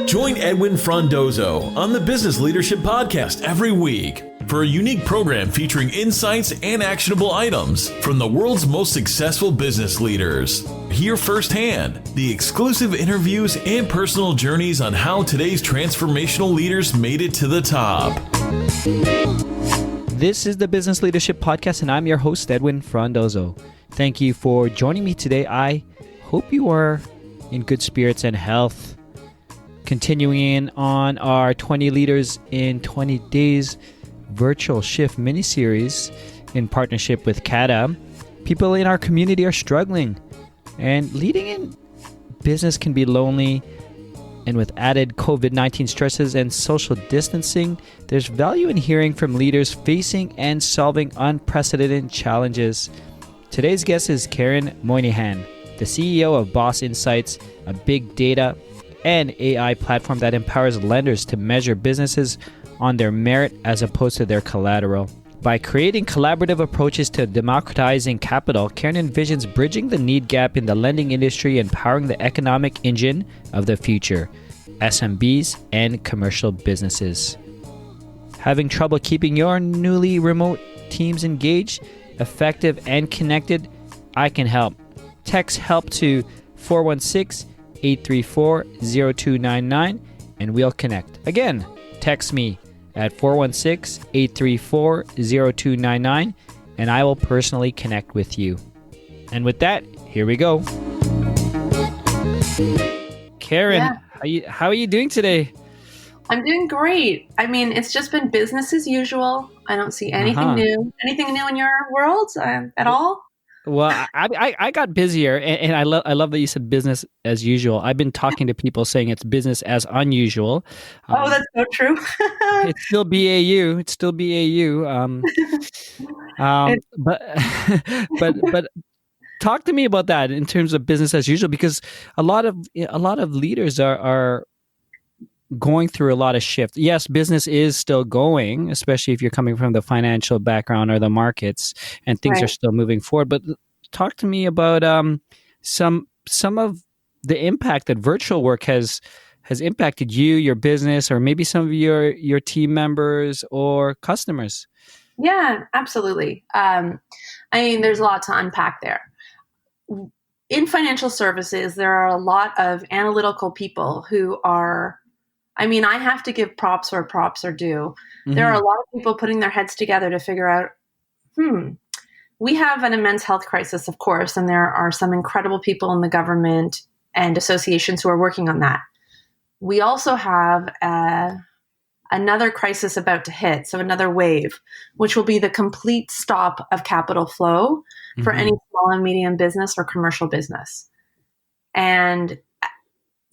Join Edwin Frondozo on the Business Leadership Podcast every week for a unique program featuring insights and actionable items from the world's most successful business leaders. Hear firsthand the exclusive interviews and personal journeys on how today's transformational leaders made it to the top. This is the Business Leadership Podcast, and I'm your host, Edwin Frondozo. Thank you for joining me today. I hope you are in good spirits and health. Continuing on our 20 Leaders in 20 Days virtual shift mini-series in partnership with CATA, people in our community are struggling, and leading in business can be lonely. And with added COVID-19 stresses and social distancing, there's value in hearing from leaders facing and solving unprecedented challenges. Today's guest is Keren Moynihan, the CEO of Boss Insights, a big data and AI platform that empowers lenders to measure businesses on their merit as opposed to their collateral. By creating collaborative approaches to democratizing capital, Keren envisions bridging the need gap in the lending industry and powering the economic engine of the future, SMBs and commercial businesses. Having trouble keeping your newly remote teams engaged, effective, and connected? I can help. Text HELP to 416-834-0299 and we'll connect. Again, text me at 416-834-0299 and I will personally connect with you. And with that, here we go. Keren, how are you doing today? I'm doing great. I mean, it's just been business as usual. I don't see anything new. Anything new in your world at all? Well, I got busier, and I love that you said business as usual. I've been talking to people saying it's business as unusual. Oh, that's so true. It's still BAU. It's still BAU. But talk to me about that in terms of business as usual, because a lot of leaders are going through a lot of shift. Yes, business is still going, especially if you're coming from the financial background or the markets, and things are still moving forward. But talk to me about some of the impact that virtual work has impacted you, your business, or maybe some of your team members or customers. Yeah, absolutely. I mean, there's a lot to unpack there. In financial services, there are a lot of analytical people who are, I mean, I have to give props where props are due. Mm-hmm. There are a lot of people putting their heads together to figure out, we have an immense health crisis, of course, and there are some incredible people in the government and associations who are working on that. We also have another crisis about to hit, so another wave, which will be the complete stop of capital flow for any small and medium business or commercial business. And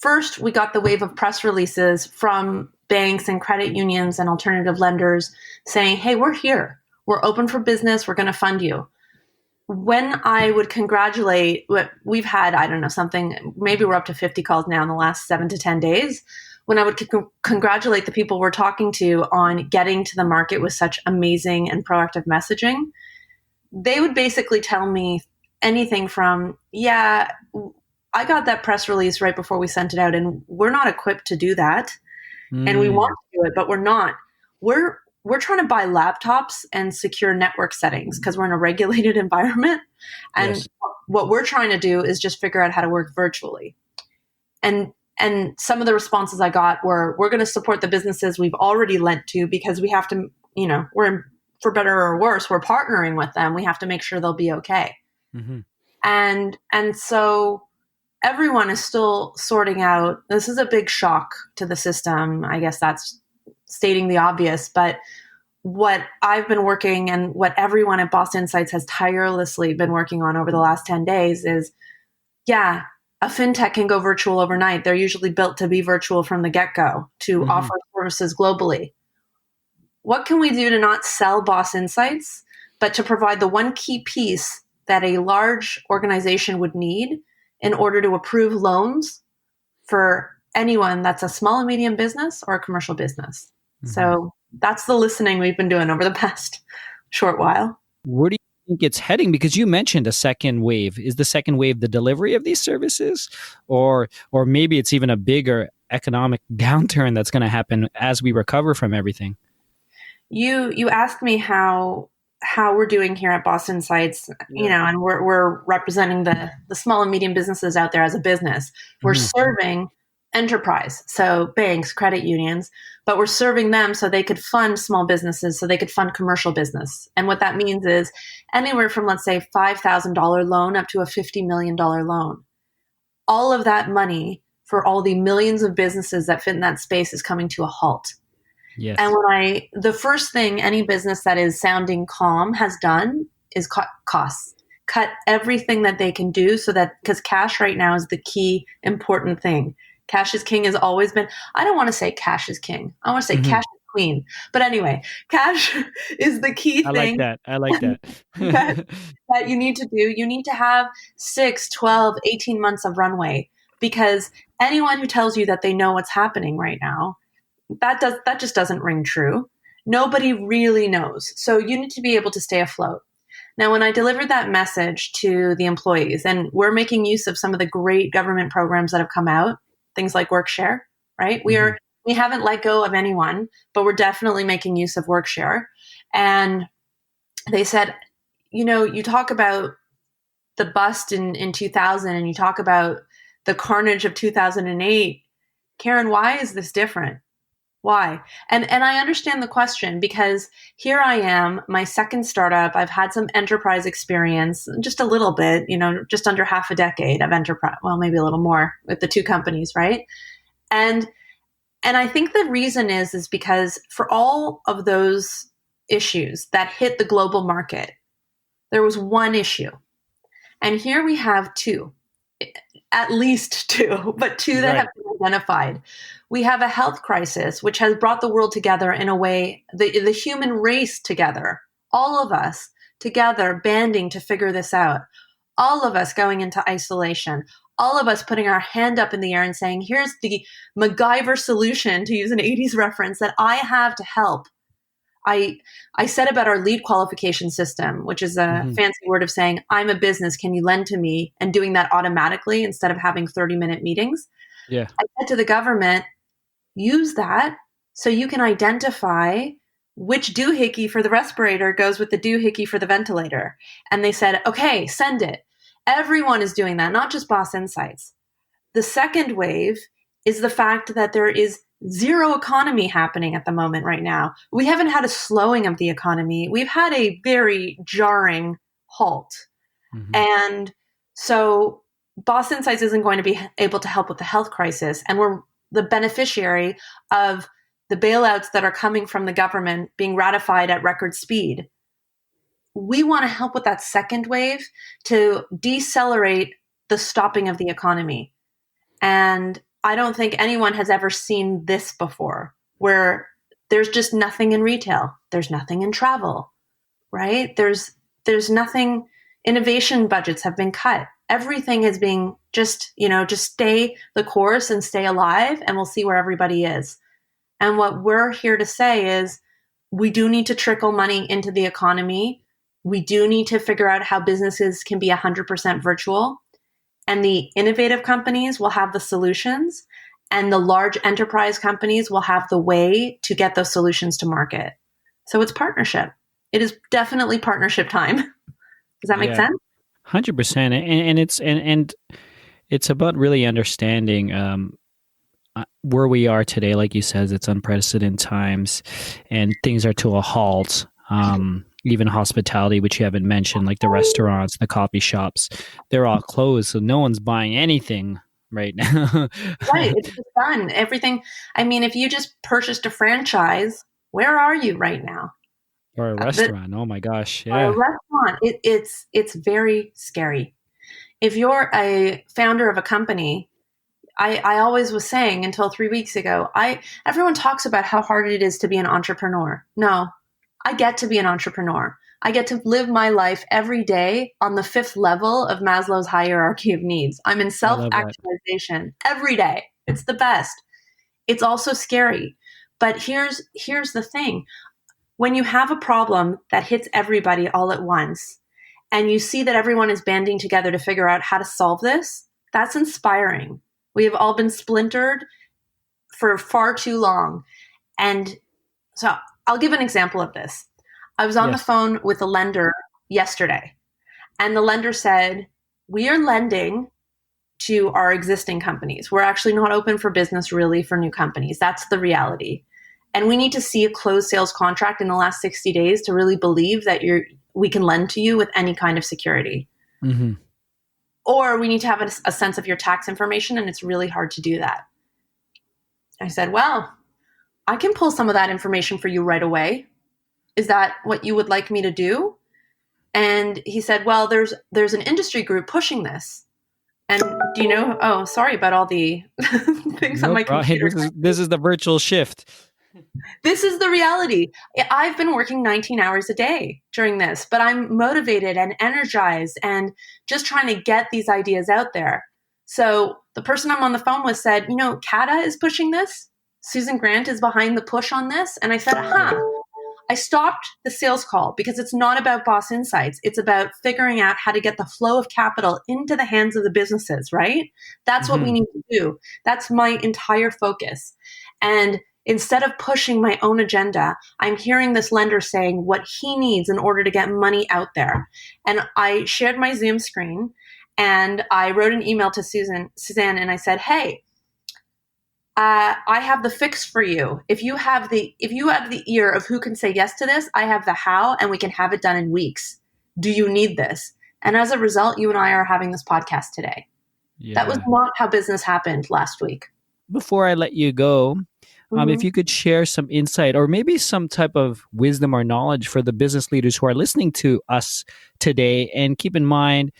first, we got the wave of press releases from banks and credit unions and alternative lenders saying, hey, we're here. We're open for business. We're going to fund you. When I would congratulate, we've had, I don't know, something, maybe we're up to 50 calls now in the last 7 to 10 days. When I would congratulate the people we're talking to on getting to the market with such amazing and proactive messaging, they would basically tell me anything from, I got that press release right before we sent it out, and we're not equipped to do that. And we want to do it, but we're not. We're trying to buy laptops and secure network settings because we're in a regulated environment. And what we're trying to do is just figure out how to work virtually. And some of the responses I got were, we're going to support the businesses we've already lent to because we have to, for better or worse, we're partnering with them. We have to make sure they'll be okay. Mm-hmm. And so everyone is still sorting out. This is a big shock to the system. I guess that's stating the obvious, but what I've been working and what everyone at Boss Insights has tirelessly been working on over the last 10 days is, a fintech can go virtual overnight. They're usually built to be virtual from the get-go to offer services globally. What can we do to not sell Boss Insights, but to provide the one key piece that a large organization would need in order to approve loans for anyone that's a small and medium business or a commercial business? So that's the listening we've been doing over the past short while. Where do think it's heading? Because you mentioned a second wave. Is the second wave the delivery of these services, or maybe it's even a bigger economic downturn that's going to happen as we recover from everything? You asked me how we're doing here at Boston Sites, and we're representing the small and medium businesses out there as a business. We're serving enterprise, so banks, credit unions, but we're serving them so they could fund small businesses, so they could fund commercial business. And what that means is anywhere from, let's say, $5,000 loan up to a $50 million loan. All of that money for all the millions of businesses that fit in that space is coming to a halt. Yes. And the first thing any business that is sounding calm has done is cut costs, cut everything that they can do, so that, because cash right now is the key important thing. Cash is king has always been. I don't want to say cash is king. I want to say cash is queen. But anyway, cash is the key thing. I like that. that you need to do. You need to have 6, 12, 18 months of runway, because anyone who tells you that they know what's happening right now, that just doesn't ring true. Nobody really knows. So you need to be able to stay afloat. Now, when I delivered that message to the employees, and we're making use of some of the great government programs that have come out, things like WorkShare, right? We haven't let go of anyone, but we're definitely making use of WorkShare. And they said, you talk about the bust in 2000, and you talk about the carnage of 2008. Keren, why is this different? Why? And I understand the question, because here I am, my second startup. I've had some enterprise experience, just a little bit, just under half a decade of enterprise. Well, maybe a little more with the two companies, right? And I think the reason is because for all of those issues that hit the global market, there was one issue. And here we have two, at least two, but two that have been identified. We have a health crisis, which has brought the world together in a way, the human race together, all of us together, banding to figure this out, all of us going into isolation, all of us putting our hand up in the air and saying, here's the MacGyver solution, to use an 80s reference, that I have to help. I said about our lead qualification system, which is a fancy word of saying, I'm a business, can you lend to me? And doing that automatically instead of having 30-minute meetings. Yeah. I said to the government, use that so you can identify which doohickey for the respirator goes with the doohickey for the ventilator. And they said, okay, send it. Everyone is doing that, not just Boss Insights. The second wave is the fact that there is zero economy happening at the moment right now. We haven't had a slowing of the economy. We've had a very jarring halt. And so Boss Insights isn't going to be able to help with the health crisis. And we're the beneficiary of the bailouts that are coming from the government being ratified at record speed. We want to help with that second wave to decelerate the stopping of the economy. And I don't think anyone has ever seen this before, where there's just nothing in retail. There's nothing in travel, right? There's nothing. Innovation budgets have been cut. Everything is being just stay the course and stay alive, and we'll see where everybody is. And what we're here to say is we do need to trickle money into the economy. We do need to figure out how businesses can be 100% virtual. And the innovative companies will have the solutions, and the large enterprise companies will have the way to get those solutions to market. So it's partnership. It is definitely partnership time. Does that make sense? 100%. And it's about really understanding where we are today. Like you said, it's unprecedented times, and things are to a halt. Even hospitality, which you haven't mentioned, like the restaurants, the coffee shops, they're all closed. So no one's buying anything right now. Right. It's just done. Everything. I mean, if you just purchased a franchise, where are you right now? Or a restaurant. Oh my gosh. Yeah. Or a restaurant. It's very scary. If you're a founder of a company, I always was saying until 3 weeks ago, everyone talks about how hard it is to be an entrepreneur. No, I get to be an entrepreneur. I get to live my life every day on the 5th level of Maslow's hierarchy of needs. I'm in self-actualization every day. It's the best. It's also scary. But here's the thing. When you have a problem that hits everybody all at once, and you see that everyone is banding together to figure out how to solve this, that's inspiring. We have all been splintered for far too long. And so I'll give an example of this. I was on the phone with a lender yesterday, and the lender said, we are lending to our existing companies. We're actually not open for business really for new companies. That's the reality. And we need to see a closed sales contract in the last 60 days to really believe that we can lend to you with any kind of security. Mm-hmm. Or we need to have a sense of your tax information, and it's really hard to do that. I said, well, I can pull some of that information for you right away. Is that what you would like me to do? And he said, well, there's an industry group pushing this. And do you know, oh, sorry about all the things on my computer. This is the virtual shift. This is the reality. I've been working 19 hours a day during this, but I'm motivated and energized and just trying to get these ideas out there. So the person I'm on the phone with said, you know, CATA is pushing this. Susan Grant is behind the push on this. And I said, I stopped the sales call because it's not about Boss Insights. It's about figuring out how to get the flow of capital into the hands of the businesses, right? That's what we need to do. That's my entire focus. And instead of pushing my own agenda, I'm hearing this lender saying what he needs in order to get money out there. And I shared my Zoom screen and I wrote an email to Suzanne, and I said, hey, I have the fix for you. If you have the ear of who can say yes to this, I have the how, and we can have it done in weeks. Do you need this? And as a result, you and I are having this podcast today. Yeah. That was not how business happened last week. Before I let you go, if you could share some insight or maybe some type of wisdom or knowledge for the business leaders who are listening to us today, and keep in mind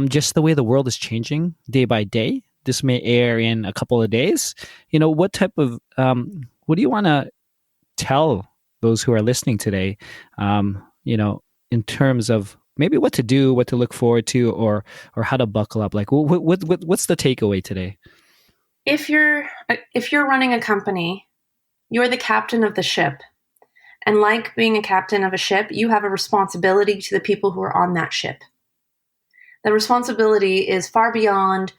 just the way the world is changing day by day. This may air in a couple of days. You know, what type of, what do you want to tell those who are listening today, you know, in terms of maybe what to do, what to look forward to, or how to buckle up? Like, what's the takeaway today? If you're running a company, you're the captain of the ship. And like being a captain of a ship, you have a responsibility to the people who are on that ship. The responsibility is far beyond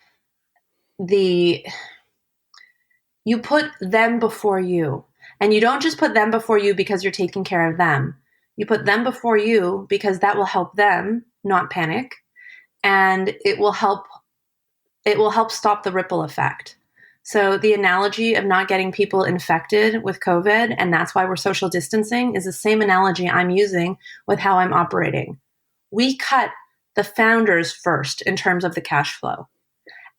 you put them before you. And you don't just put them before you because you're taking care of them. You put them before you because that will help them not panic, and it will help stop the ripple effect. So the analogy of not getting people infected with COVID, and that's why we're social distancing, is the same analogy I'm using with how I'm operating. We cut the founders first in terms of the cash flow.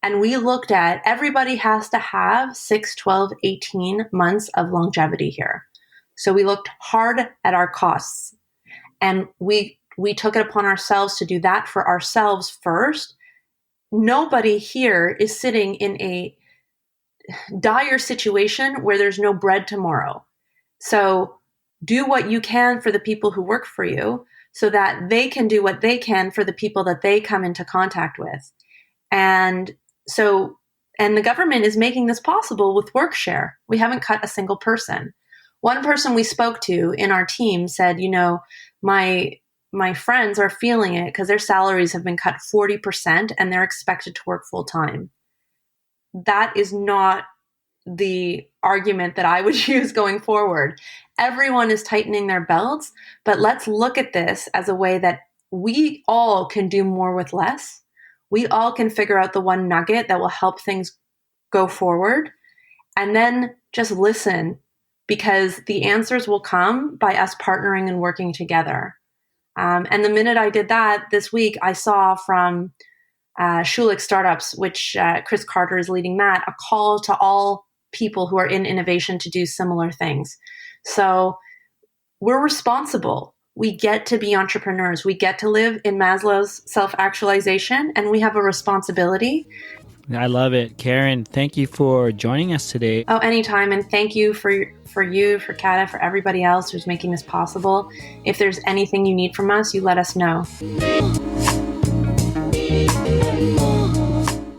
And we looked at everybody has to have 6, 12, 18 months of longevity here. So we looked hard at our costs, and we took it upon ourselves to do that for ourselves first. Nobody here is sitting in a dire situation where there's no bread tomorrow. So do what you can for the people who work for you so that they can do what they can for the people that they come into contact with. And the government is making this possible with WorkShare. We haven't cut a single person. One person we spoke to in our team said, you know, my friends are feeling it because their salaries have been cut 40% and they're expected to work full time. That is not the argument that I would use going forward. Everyone is tightening their belts, but let's look at this as a way that we all can do more with less. We all can figure out the one nugget that will help things go forward, and then just listen, because the answers will come by us partnering and working together. And the minute I did that this week, I saw from Schulich Startups, which Chris Carter is leading that, a call to all people who are in innovation to do similar things. So we're responsible. We get to be entrepreneurs. We get to live in Maslow's self-actualization, and we have a responsibility. I love it. Keren, thank you for joining us today. Oh, anytime. And thank you for CATA, for everybody else who's making this possible. If there's anything you need from us, you let us know.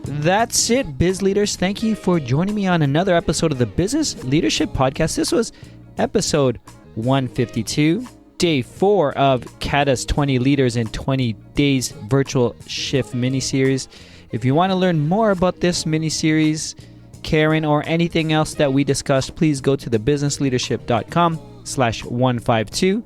That's it, biz leaders. Thank you for joining me on another episode of the Business Leadership Podcast. This was episode 152. day 4 of CADA's 20 Leaders in 20 Days virtual shift mini-series. If you want to learn more about this mini-series, Karen, or anything else that we discussed, please go to thebusinessleadership.com/152.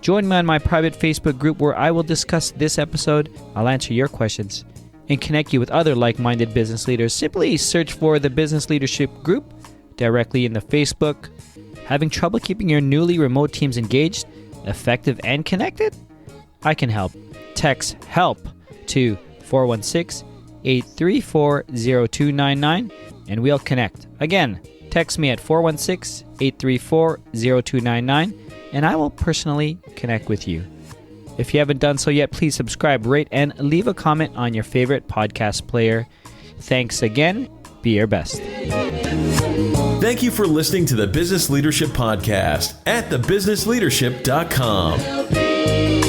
Join me on my private Facebook group where I will discuss this episode. I'll answer your questions and connect you with other like-minded business leaders. Simply search for the Business Leadership Group directly in the Facebook. Having trouble keeping your newly remote teams engaged, effective, and connected? I can help. Text HELP to 416-834-0299 and we'll connect. Again, text me at 416-834-0299 and I will personally connect with you. If you haven't done so yet, please subscribe, rate, and leave a comment on your favorite podcast player. Thanks again. Be your best. Thank you for listening to the Business Leadership Podcast at thebusinessleadership.com.